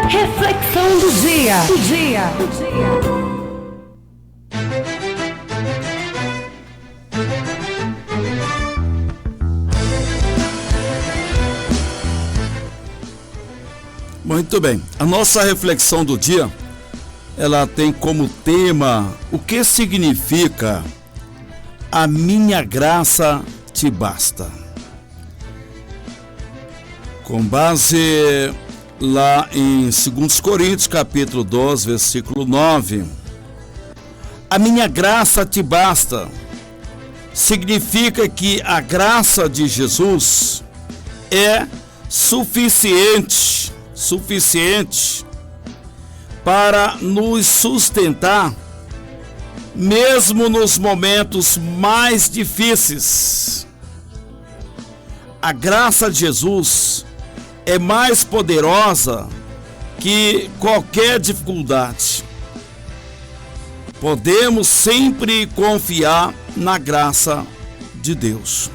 Reflexão do dia. Muito bem, a nossa reflexão do dia, ela tem como tema o que significa a minha graça te basta. Com base lá em 2 Coríntios, capítulo 12, versículo 9. A minha graça te basta significa que a graça de Jesus é suficiente para nos sustentar, mesmo nos momentos mais difíceis. A graça de Jesus é mais poderosa que qualquer dificuldade. Podemos sempre confiar na graça de Deus.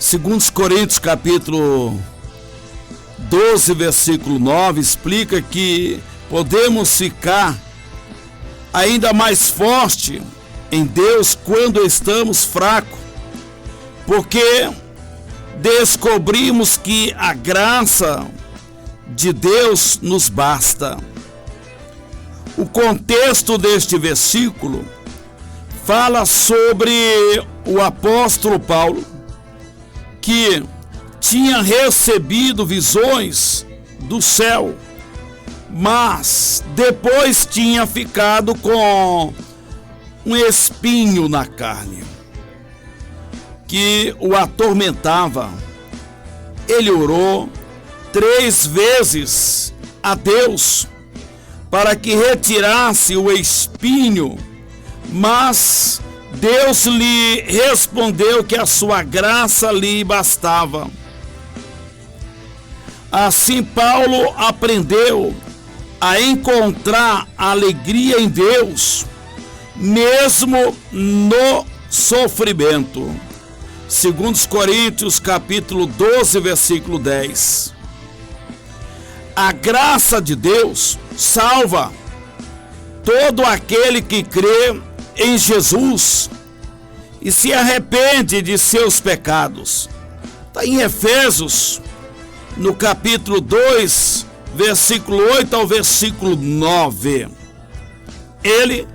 2 Coríntios capítulo 12, versículo 9, explica que podemos ficar ainda mais forte em Deus quando estamos fracos, porque descobrimos que a graça de Deus nos basta. O contexto deste versículo fala sobre o apóstolo Paulo, que tinha recebido visões do céu, mas depois tinha ficado com um espinho na carne que o atormentava. Ele orou 3 vezes a Deus para que retirasse o espinho, mas Deus lhe respondeu que a sua graça lhe bastava. Assim, Paulo aprendeu a encontrar alegria em Deus, mesmo no sofrimento. 2 Coríntios, capítulo 12, versículo 10. A graça de Deus salva todo aquele que crê em Jesus e se arrepende de seus pecados. Está em Efésios, no capítulo 2, versículo 8 ao versículo 9. Ele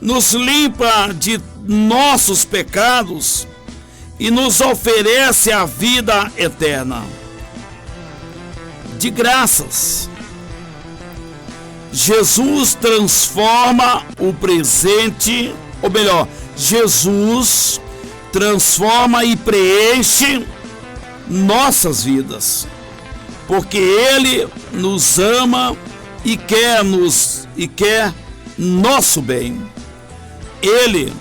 nos limpa de nossos pecados e nos oferece a vida eterna. De graças. Jesus transforma o presente, ou melhor, Jesus transforma e preenche nossas vidas, porque Ele nos ama e quer nosso bem. Ele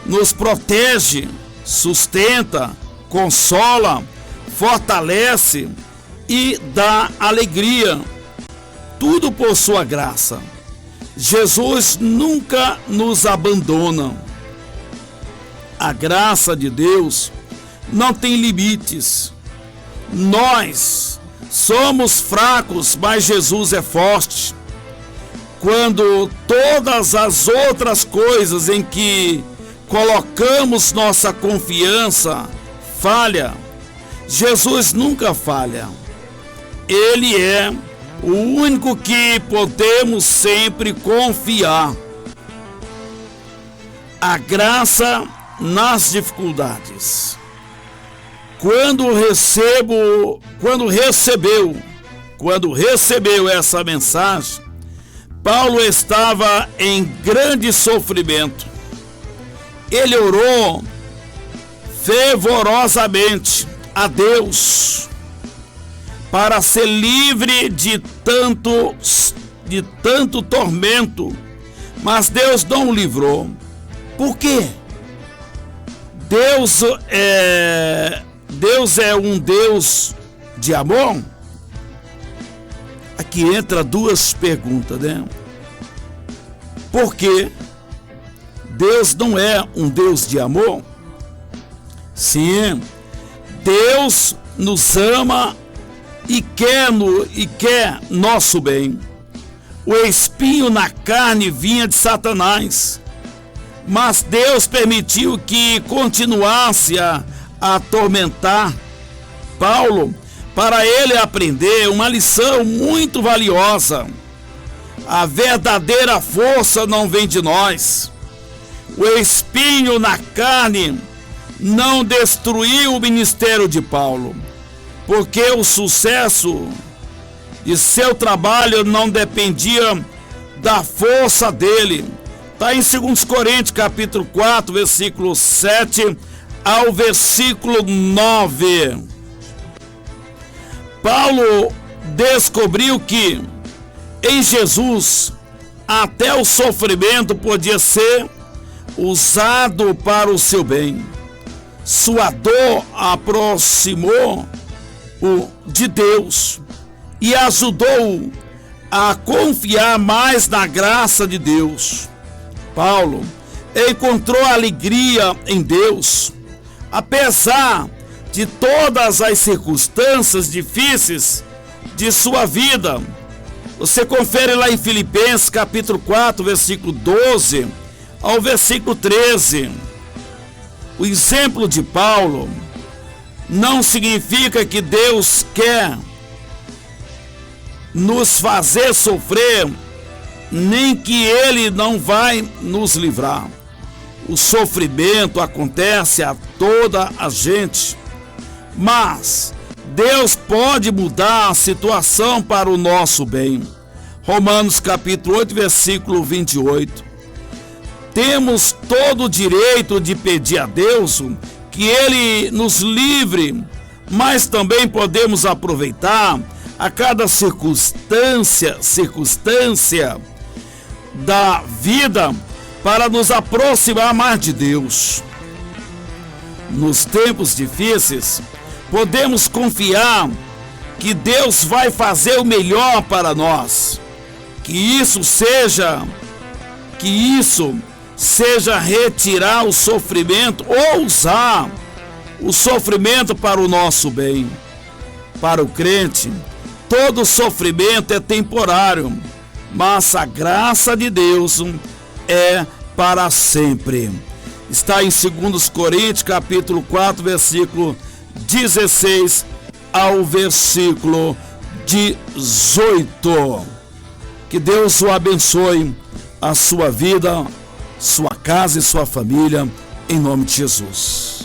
nos protege, sustenta, consola, fortalece e dá alegria. Tudo por sua graça. Jesus nunca nos abandona. A graça de Deus não tem limites. Nós somos fracos, mas Jesus é forte. Quando todas as outras coisas em que colocamos nossa confiança falha, Jesus nunca falha. Ele é o único que podemos sempre confiar. A graça nas dificuldades. Quando recebeu essa mensagem, Paulo estava em grande sofrimento. Ele orou fervorosamente a Deus para ser livre de tanto tormento, mas Deus não o livrou. Por quê? Deus é um Deus de amor? Aqui entra 2 perguntas, né? Por quê? Deus não é um Deus de amor? Sim, Deus nos ama e quer nosso bem. O espinho na carne vinha de Satanás, mas Deus permitiu que continuasse a atormentar Paulo, para ele aprender uma lição muito valiosa. A verdadeira força não vem de nós. O espinho na carne não destruiu o ministério de Paulo, porque o sucesso de seu trabalho não dependia da força dele. Está em 2 Coríntios capítulo 4, versículo 7 ao versículo 9. Paulo descobriu que em Jesus até o sofrimento podia ser usado para o seu bem. Sua dor aproximou-o de Deus e ajudou-o a confiar mais na graça de Deus. Paulo encontrou alegria em Deus, apesar de todas as circunstâncias difíceis de sua vida. Você confere lá em Filipenses capítulo 4, versículo 12 ao versículo 13. O exemplo de Paulo não significa que Deus quer nos fazer sofrer, nem que Ele não vai nos livrar. O sofrimento acontece a toda a gente, mas Deus pode mudar a situação para o nosso bem. Romanos capítulo 8, versículo 28. Temos todo o direito de pedir a Deus que Ele nos livre, mas também podemos aproveitar a cada circunstância da vida para nos aproximar mais de Deus. Nos tempos difíceis, podemos confiar que Deus vai fazer o melhor para nós. Que isso seja retirar o sofrimento ou usar o sofrimento para o nosso bem. Para o crente, todo sofrimento é temporário, mas a graça de Deus é para sempre. Está em 2 Coríntios capítulo 4, versículo 16 ao versículo 18. Que Deus o abençoe, a sua vida, sua casa e sua família, em nome de Jesus.